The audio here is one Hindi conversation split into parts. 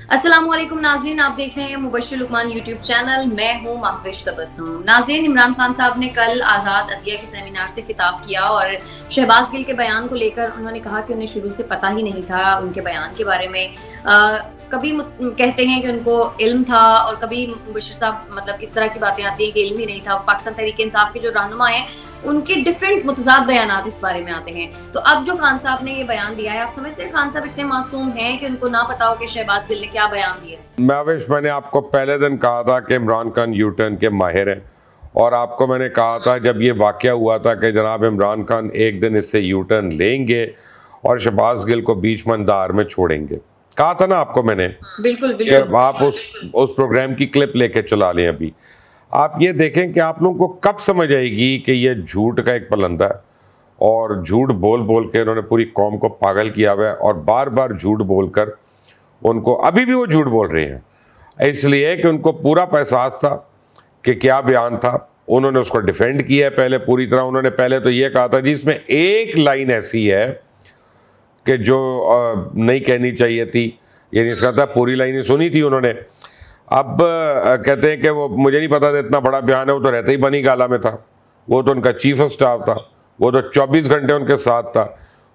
अस्सलामुअलैकुम नाज़रीन, आप देख रहे हैं मुबश्शिर लुकमान यूट्यूब चैनल। मैं हूं महविश तबस्सुम। नाज़रीन, इमरान खान साहब ने कल आज़ाद अदलिया के सेमिनार से खिताब किया और शहबाज गिल के बयान को लेकर उन्होंने कहा कि उन्हें शुरू से पता ही नहीं था उनके बयान के बारे में। कभी कहते हैं कि उनको इल्म था और कभी मुबश्शिर साहब मतलब इस तरह की बातें आती हैं कि इल्म ही नहीं था। पाकिस्तान तहरीक इंसाफ के जो रहनुमा हैं उनके डिफरेंट मुतज़ाद बयानात इस बारे में आते हैं। तो अब जो खान साहब ने ये बयान दिया है, आप समझते हैं खान साहब इतने मासूम हैं कि उनको ना पता हो कि शहबाज गिल ने क्या बयान दिया? महविश, मैंने आपको पहले दिन कहा था कि इमरान खान यू टर्न के माहिर हैं। और आपको मैंने कहा था जब ये वाक़या हुआ था कि जनाब इमरान खान एक दिन इससे यू टर्न लेंगे और शहबाज गिल को बीच मंदार में छोड़ेंगे। कहा था ना आपको मैंने बिल्कुल, कि बिल्कुल। आप उस प्रोग्राम की क्लिप लेके चला लें। अभी आप ये देखें कि आप लोगों को कब समझ आएगी कि ये झूठ का एक पलंदा है और झूठ बोल बोल के उन्होंने पूरी कौम को पागल किया हुआ है और बार बार झूठ बोलकर उनको अभी भी वो झूठ बोल रहे हैं, इसलिए कि उनको पूरा एहसास था कि क्या बयान था। उन्होंने उसको डिफेंड किया है पहले पूरी तरह। उन्होंने पहले तो ये कहा था जी इसमें एक लाइन ऐसी है कि जो नहीं कहनी चाहिए थी, यानी इसका था पूरी लाइन ही सुनी थी उन्होंने। अब कहते हैं कि वो मुझे नहीं पता था इतना बड़ा बयान है, वो तो रहते ही बनी गाला में था, वो तो उनका चीफ ऑफ स्टाफ था, वो तो 24 घंटे उनके साथ था।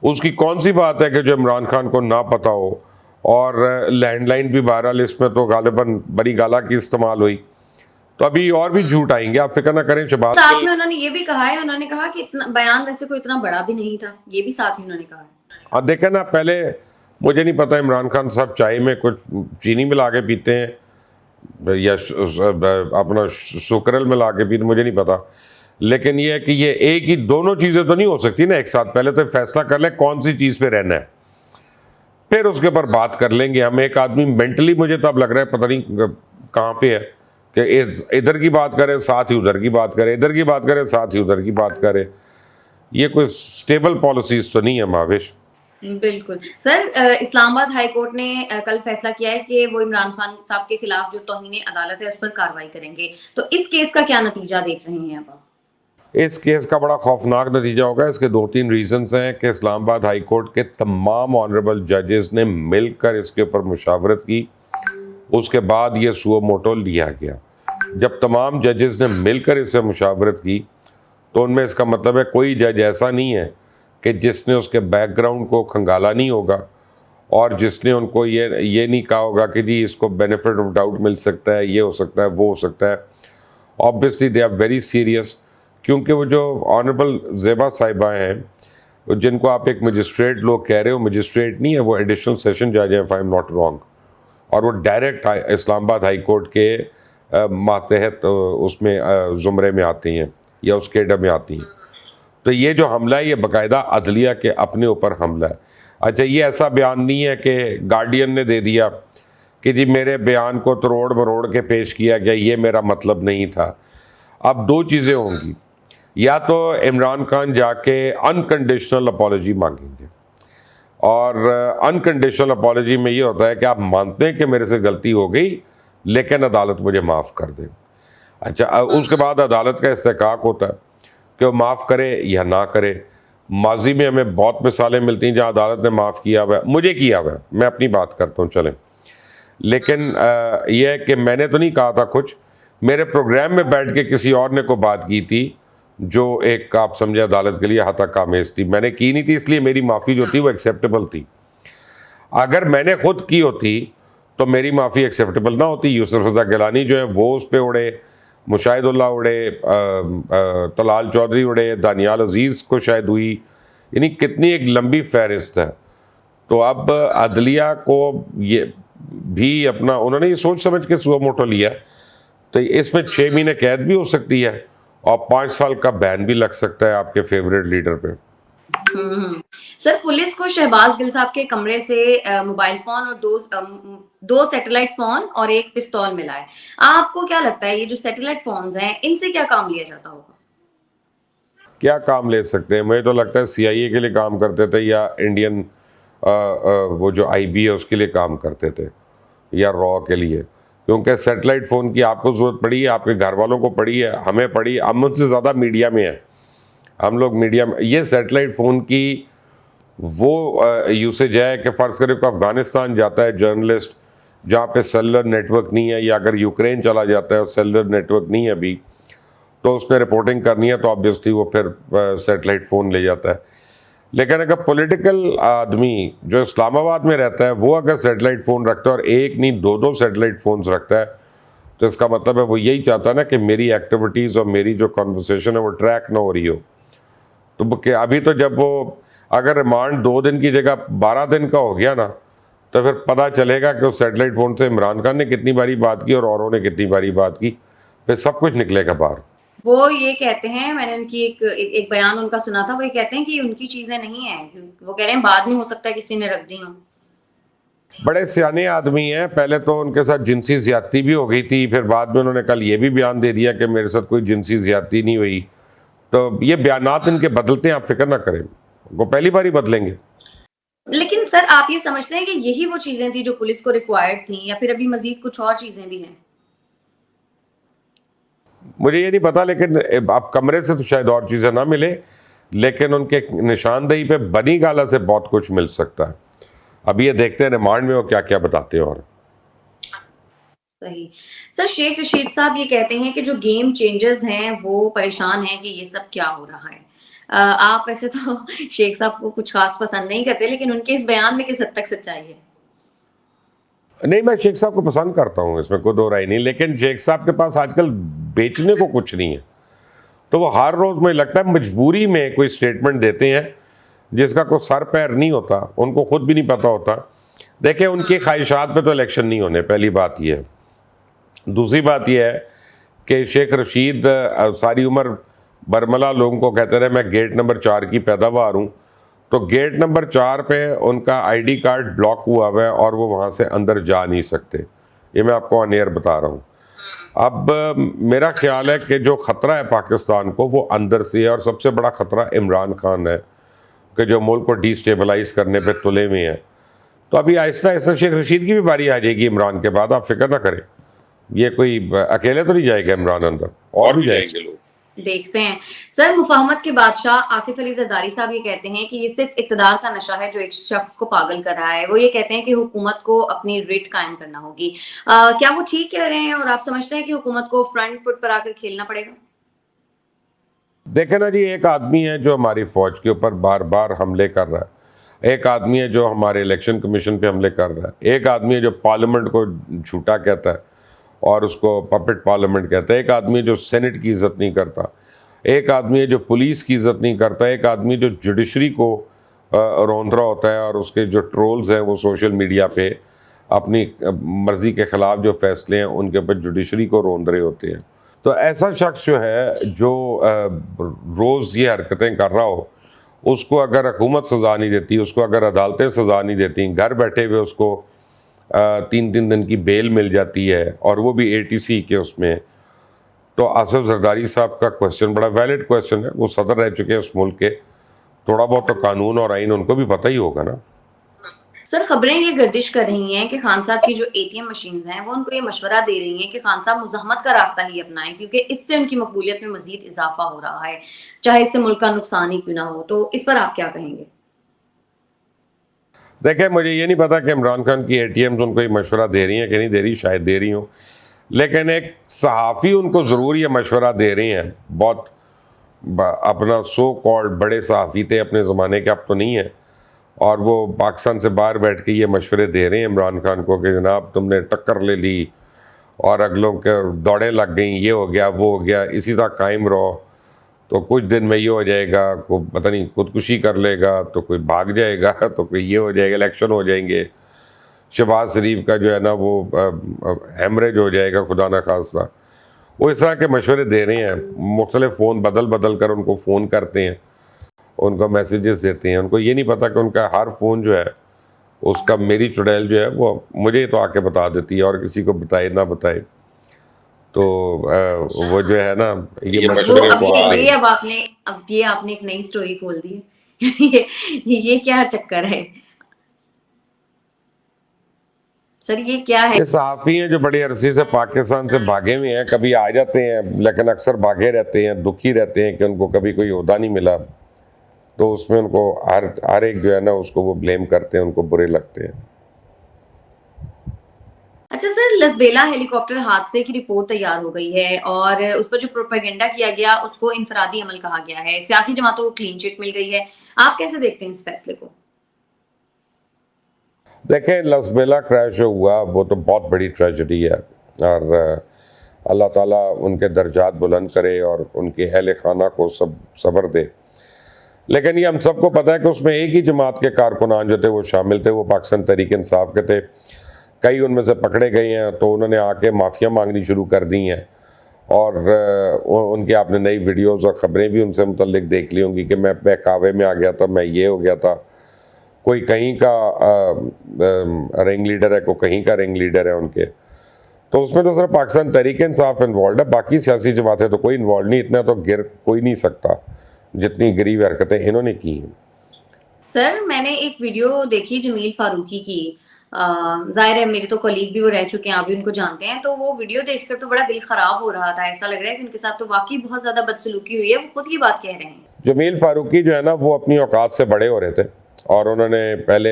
उसकी कौन सी बात है कि जो इमरान खान को ना पता हो। और लैंडलाइन भी बहरहाल इसमें तो गालिबन बड़ी गाला की इस्तेमाल हुई। तो अभी और भी झूठ आएंगे, आप फिक्र ना करें। शहबाज साथ में उन्होंने ये भी कहा है, उन्होंने कहा कि इतना बयान वैसे कोई इतना बड़ा भी नहीं था, ये भी साथ ही उन्होंने कहा है। अब देखें ना, पहले मुझे नहीं पता इमरान खान साहब चाय में कुछ चीनी मिला के पीते हैं या अपना सुकरल मिला के पीते, मुझे नहीं पता। लेकिन ये है कि ये एक ही दोनों चीज़ें तो नहीं हो सकती ना एक साथ। पहले तो फैसला कर लें कौन सी चीज़ पे रहना है, फिर उसके ऊपर बात कर लेंगे हम। एक आदमी मेंटली मुझे तो अब लग रहा है पता नहीं कहाँ पे है कि इधर की बात करे साथ ही उधर की बात करे, इधर की बात करे साथ ही उधर की बात करे। ये कोई स्टेबल पॉलिसीज तो नहीं है माविश। बिल्कुल। सर, इस्लामाबाद हाई कोर्ट ने कल फैसला किया है कि वो इमरान खान साहब के खिलाफ जो तौहीन अदालत है उस पर कार्रवाई करेंगे। तो इस केस का क्या नतीजा देख रहे हैं अब आप? इस केस का बड़ा खौफनाक नतीजा होगा। इसके 2-3 रीजंस हैं कि इस्लामाबाद हाई कोर्ट के तमाम ऑनरेबल जजेस ने मिलकर इसके ऊपर मुशावरत की, उसके बाद ये सुओ मोटो लिया गया। जब तमाम जजेस ने मिलकर इससे मुशावरत की तो उनमें इसका मतलब है कोई जज ऐसा नहीं है कि जिसने उसके बैकग्राउंड को खंगाला नहीं होगा और जिसने उनको ये नहीं कहा होगा कि जी इसको बेनिफिट ऑफ डाउट मिल सकता है, ये हो सकता है, वो हो सकता है। Obviously they are very serious, क्योंकि वो जो ऑनरेबल ज़ेबा साहिबा हैं जिनको आप एक मजिस्ट्रेट लोग कह रहे हो, मजिस्ट्रेट नहीं है, वो एडिशनल सेशन जज है if I am not wrong. और वो डायरेक्ट इस्लामाबाद हाई कोर्ट के मातहत उसमें ज़ुमरे में आती हैं या उस कैडर में आती हैं। तो ये जो हमला है ये बाकायदा अदलिया के अपने ऊपर हमला है। अच्छा, ये ऐसा बयान नहीं है कि गार्डियन ने दे दिया कि जी मेरे बयान को तरोड़ मरोड़ के पेश किया गया, ये मेरा मतलब नहीं था। अब दो चीज़ें होंगी, या तो इमरान खान जाके अनकंडीशनल अपॉलजी मांगेंगे, और अनकंडीशनल अपॉलजी में ये होता है कि आप मानते हैं कि मेरे से गलती हो गई लेकिन अदालत मुझे माफ़ कर दे। अच्छा, उसके बाद अदालत का इस्तेकाक होता है कि वो माफ़ करे या ना करे। माजी में हमें बहुत मिसालें मिलती हैं जहाँ अदालत ने माफ़ किया हुआ है, मुझे किया हुआ है, मैं अपनी बात करता हूँ चलें। लेकिन यह है कि मैंने तो नहीं कहा था कुछ, मेरे प्रोग्राम में बैठ के किसी और ने को बात की थी जो एक आप समझे अदालत के लिए हतक आमेज थी। मैंने की नहीं थी, इसलिए मेरी माफ़ी जो थी वो एक्सेप्टेबल थी। अगर मैंने खुद की होती तो मेरी माफ़ी एक्सेप्टेबल ना होती। यूसुफ रज़ा गिलानी जो है वो उस पर उड़े, मुशाहिदुल्लाह उड़े, तलाल चौधरी उड़े, दानियाल अजीज़ को शायद हुई, यानी कितनी एक लंबी फहरिस्त है। तो अब अदलिया को ये भी अपना उन्होंने ये सोच समझ के सुओ मोटो लिया, तो इसमें 6 महीने कैद भी हो सकती है और 5 साल का बैन भी लग सकता है आपके फेवरेट लीडर पे। सर, पुलिस को शहबाज गिल साहब के कमरे से मोबाइल फोन और दो सैटेलाइट फोन और एक पिस्तौल मिला है। आपको क्या लगता है ये जो सैटेलाइट फोन्स हैं इनसे क्या काम लिया जाता होगा? क्या काम ले सकते हैं? मुझे तो लगता है CIA के लिए काम करते थे या इंडियन वो जो IB है उसके लिए काम करते थे या रॉ के लिए, क्योंकि सैटेलाइट फ़ोन की आपको ज़रूरत पड़ी है, आपके घर वालों को पड़ी है, हमें पड़ी, हम मुझसे ज़्यादा मीडिया में है, हम लोग मीडिया में। ये सैटेलाइट फ़ोन की वो यूसेज है कि फ़र्ज़ करें को अफ़गानिस्तान जाता है जर्नलिस्ट जहाँ पे सेलुलर नेटवर्क नहीं है, या अगर यूक्रेन चला जाता है और सेलुलर नेटवर्क नहीं है अभी, तो उसने रिपोर्टिंग करनी है तो ऑब्वियसली वो फिर सैटेलाइट फ़ोन ले जाता है। लेकिन अगर पॉलिटिकल आदमी जो इस्लामाबाद में रहता है वो अगर सैटेलाइट फ़ोन रखता है और एक नहीं दो दो सैटेलाइट फ़ोन्स रखता है, तो इसका मतलब है वो यही चाहता है ना कि मेरी एक्टिविटीज़ और मेरी जो कन्वर्सेशन है वो ट्रैक ना हो रही हो। तो अभी तो जब वो अगर रिमांड 2 दिन की जगह 12 दिन का हो गया ना, तो फिर पता चलेगा कि उस सैटेलाइट फ़ोन से इमरान खान ने कितनी बारी बात की और औरों ने कितनी बारी बात की, फिर सब कुछ निकलेगा बाहर। वो ये कहते हैं, मैंने उनकी एक बयान उनका सुना था, वो ये कहते हैं कि उनकी चीजें नहीं है, वो कह रहे हैं बाद में हो सकता है किसी ने रख दी हो। बड़े सियाने आदमी हैं, पहले तो उनके साथ जिनसी ज्यादती भी हो गई थी, फिर बाद में उन्होंने कल ये भी बयान दे दिया कि मेरे साथ कोई जिनसी ज्यादती नहीं हुई। तो ये बयानात इनके बदलते हैं, आप फिक्र ना करें, वो पहली बार ही बदलेंगे। लेकिन सर आप ये समझते हैं कि यही वो चीजें थी जो पुलिस को रिक्वायर्ड थी, या फिर अभी मजीद कुछ और चीजें भी हैं? मुझे ये नहीं पता, लेकिन आप कमरे से तो शायद और चीज़ें ना मिले, लेकिन उनके निशानदेही पे बनी गाला से बहुत कुछ मिल सकता है। अभी ये देखते हैं रिमांड में वो क्या क्या बताते हैं। और सही। सर शेख रशीद साहब ये कहते हैं कि जो गेम चेंजर्स हैं वो परेशान हैं कि ये सब क्या हो रहा है। आप वैसे तो शेख साहब को कुछ खास पसंद नहीं करते, लेकिन उनके इस बयान में किस हद तक सच्चाई है? नहीं, मैं शेख साहब को पसंद करता हूँ, इसमें कोई दो राय नहीं, लेकिन शेख साहब के पास आजकल बेचने को कुछ नहीं है, तो वो हर रोज़ मुझे लगता है मजबूरी में कोई स्टेटमेंट देते हैं जिसका कोई सर पैर नहीं होता, उनको खुद भी नहीं पता होता। देखिए, उनकी ख्वाहिशात पे तो इलेक्शन नहीं होने, पहली बात यह है। दूसरी बात यह है कि शेख रशीद सारी उम्र बरमला लोगों को कहते रहे मैं गेट नंबर 4 की पैदावार हूँ, तो गेट नंबर 4 पे उनका आईडी कार्ड ब्लॉक हुआ हुआ है और वो वहाँ से अंदर जा नहीं सकते। ये मैं आपको ऑन एयर बता रहा हूँ। अब मेरा ख्याल है कि जो ख़तरा है पाकिस्तान को वो अंदर से है, और सबसे बड़ा ख़तरा इमरान खान है कि जो मुल्क को डिस्टेबलाइज करने पे तुले हुए हैं। तो अभी आहिस्ता आहिस्ता शेख रशीद की भी बारी आ जाएगी इमरान के बाद, आप फिक्र ना करें। ये कोई अकेले तो नहीं जाएगा इमरान अंदर, और भी जाएंगे लोग। देखते हैं। सर मुफाहमत के बादशाह आसिफ अली जरदारी साहब ये कहते हैं कि ये सिर्फ इक़्तिदार का नशा है जो एक शख्स को पागल कर रहा है। वो ये कहते हैं कि हुकूमत को अपनी रिट कायम करना होगी। क्या वो ठीक कह रहे हैं, और आप समझते हैं कि हुकूमत को फ्रंट फुट पर आकर खेलना पड़ेगा? देखे ना जी, एक आदमी है जो हमारी फौज के ऊपर बार बार हमले कर रहा है, एक आदमी है जो हमारे इलेक्शन कमीशन पे हमले कर रहा है, एक आदमी है जो पार्लियामेंट को झूठा कहता है और उसको पपेट पार्लियामेंट कहता है, एक आदमी है जो सेनेट की इज़्ज़त नहीं करता, एक आदमी है जो पुलिस की इज़्ज़त नहीं करता, एक आदमी जो जुडिशरी को रौंद रहा होता है और उसके जो ट्रोल्स हैं वो सोशल मीडिया पे अपनी मर्ज़ी के ख़िलाफ़ जो फैसले हैं उनके ऊपर जुडिशरी को रौंद रहे होते हैं। तो ऐसा शख्स जो है जो रोज़ ये हरकतें कर रहा हो, उसको अगर हुकूमत सज़ा नहीं देती, उसको अगर अदालतें सज़ा नहीं देती, घर बैठे हुए उसको 3-3 दिन की बेल मिल जाती है, और वो भी ATC के उसमें, तो आसिफ जरदारी साहब का क्वेश्चन बड़ा वैलिड क्वेश्चन है। वो सदर रह चुके हैं उस मुल्क के, थोड़ा बहुत तो कानून और आइन उनको भी पता ही होगा ना। सर खबरें ये गर्दिश कर रही हैं कि खान साहब की जो ATM मशीन्स हैं वो उनको ये मशवरा दे रही हैं कि खान साहब मुज़ाहमत का रास्ता ही अपनाएं, क्योंकि इससे उनकी मकबूलियत में मजीद इजाफा हो रहा है, चाहे इससे मुल्क का नुकसान ही क्यों ना हो। तो इस पर आप क्या कहेंगे? देखें, मुझे ये नहीं पता कि इमरान खान की ATMs उनको ये मशवरा दे रही हैं कि नहीं दे रही, शायद दे रही हूँ, लेकिन एक सहाफ़ी उनको ज़रूर ये मशवरा दे रही हैं। बहुत अपना सो कॉल्ड बड़े सहाफ़ी थे अपने ज़माने के, अब तो नहीं है, और वो पाकिस्तान से बाहर बैठ के ये मशवरे दे रहे हैं इमरान खान को कि जनाब तुमने टक्कर ले ली और अगलों के दौड़ें लग गई, ये हो गया वो हो गया, इसी तरह कायम रहो, तो कुछ दिन में ये हो जाएगा, कोई पता नहीं खुदकुशी कर लेगा, तो कोई भाग जाएगा, तो कोई ये हो जाएगा, इलेक्शन हो जाएंगे, शहबाज शरीफ का जो है ना वो हेमरेज हो जाएगा, खुदा ना खास्ता। वो इस तरह के मशवरे दे रहे हैं, मुख्तलिफ फ़ोन बदल बदल कर उनको फ़ोन करते हैं, उनको मैसेजेस देते हैं। उनको ये नहीं पता कि उनका हर फ़ोन जो है उसका मेरी चुड़ैल जो है वो मुझे तो आके बता देती है, और किसी को बताए ना बताए। तो वो जो है ना ये मशवरे को अब ये आपने एक नई स्टोरी खोल दी है। ये क्या चक्कर है सर, ये क्या है? ये सहाफ़ी हैं जो बड़ी अरसे से पाकिस्तान से भागे हुए हैं, कभी आ जाते हैं लेकिन अक्सर भागे रहते हैं, दुखी रहते हैं कि उनको कभी कोई ओहदा नहीं मिला, तो उसमें उनको हर एक जो है ना उसको वो ब्लेम करते हैं, उनको बुरे लगते हैं। अच्छा सर, लसबेला हेलीकॉप्टर हादसे की रिपोर्ट तैयार हो गई है और उस पर जो प्रोपेगेंडा किया गया उसको इनफरादी अमल कहा गया है। सियासी जमातों को क्लीन चिट मिल गई है। आप कैसे देखते हैं इस फैसले को? देखें, लसबेला क्रैश जो हुआ वो तो बहुत बड़ी ट्रेजेडी है और अल्लाह ताला उनके दर्जात बुलंद करे और उनके अहल खाना को सब सब्र दे। लेकिन ये हम सबको पता है कि उसमें एक ही जमात के कारकुनान जो थे वो शामिल थे, वो पाकिस्तान तहरीक इंसाफ के थे। कई उनमें से पकड़े गए हैं तो उन्होंने आके माफ़िया मांगनी शुरू कर दी हैं और उनके आपने नई वीडियोज़ और ख़बरें भी उनसे मुतल्लिक देख ली होंगी कि मैं बहकावे में आ गया था, मैं ये हो गया था। कोई कहीं का रिंग लीडर है, कोई कहीं का रिंग लीडर है उनके। तो उसमें तो सिर्फ पाकिस्तान तहरीक इंसाफ इन्वॉल्व है, बाकी सियासी जमातें तो कोई इन्वॉल्व नहीं। इतना तो गिर कोई नहीं सकता जितनी गरीब हरकतें इन्होंने की हैं। सर, मैंने एक वीडियो देखी जमील फारूकी की। ज़ाहिर है मेरे तो कलीग भी वो रह चुके हैं, आप भी उनको जानते हैं, तो वो वीडियो देखकर तो बड़ा दिल खराब हो रहा था। ऐसा लग रहा है कि उनके साथ तो वाक़ई बहुत ज़्यादा बदसलूकी हुई है, वो खुद की बात कह रहे हैं। जमील फारूकी जो है ना, वो अपनी औकात से बड़े हो रहे थे और उन्होंने पहले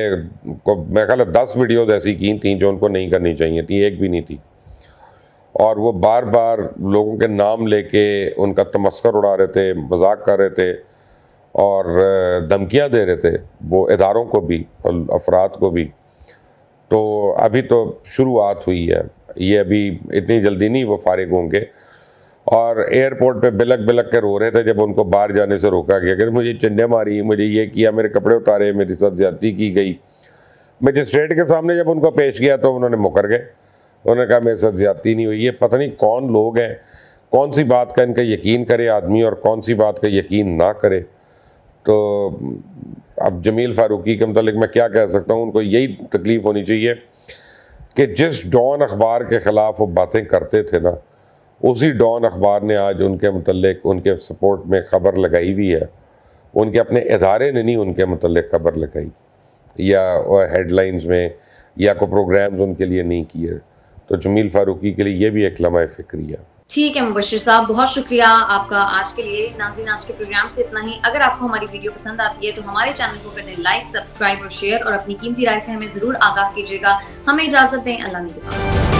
को मेरे ख्याल है 10 वीडियोज़ ऐसी की थी जो उनको नहीं करनी चाहिए थी, एक भी नहीं थी। और वो बार बार लोगों के नाम लेके उनका तमस्कर उड़ा रहे थे, मजाक कर रहे थे और धमकियां दे रहे थे, वो इदारों को भी और अफराद को भी। तो अभी तो शुरुआत हुई है, ये अभी इतनी जल्दी नहीं वो फारिग होंगे। और एयरपोर्ट पे बिलक बिलक के रो रहे थे जब उनको बाहर जाने से रोका गया कि मुझे चंडे मारी, मुझे ये किया, मेरे कपड़े उतारे, मेरे साथ ज्यादती की गई। मजिस्ट्रेट के सामने जब उनको पेश किया तो उन्होंने मुकर गए, उन्होंने कहा मेरे साथ ज्यादती नहीं हुई। ये पता नहीं कौन लोग हैं, कौन सी बात का इनका यकीन करे आदमी और कौन सी बात का यकीन ना करे। तो अब जमील फारूकी के मतलब मैं क्या कह सकता हूँ, उनको यही तकलीफ़ होनी चाहिए कि जिस डॉन अखबार के ख़िलाफ़ वो बातें करते थे ना, उसी डॉन अखबार ने आज उनके मतलब उनके सपोर्ट में ख़बर लगाई हुई है। उनके अपने इदारे ने नहीं उनके मतलब ख़बर लगाई या हेडलाइंस में या कोई प्रोग्राम्स उनके लिए नहीं किए। तो जमील फारूकी के लिए ये भी एक लम्हा फ़िक्री है। ठीक है मुबश्शिर साहब, बहुत शुक्रिया आपका आज के लिए। नाज़रीन, आज के प्रोग्राम से इतना ही। अगर आपको हमारी वीडियो पसंद आती है तो हमारे चैनल को कर दें लाइक, सब्सक्राइब और शेयर और अपनी कीमती राय से हमें ज़रूर आगाह कीजिएगा। हमें इजाज़त दें। अल्लाह ने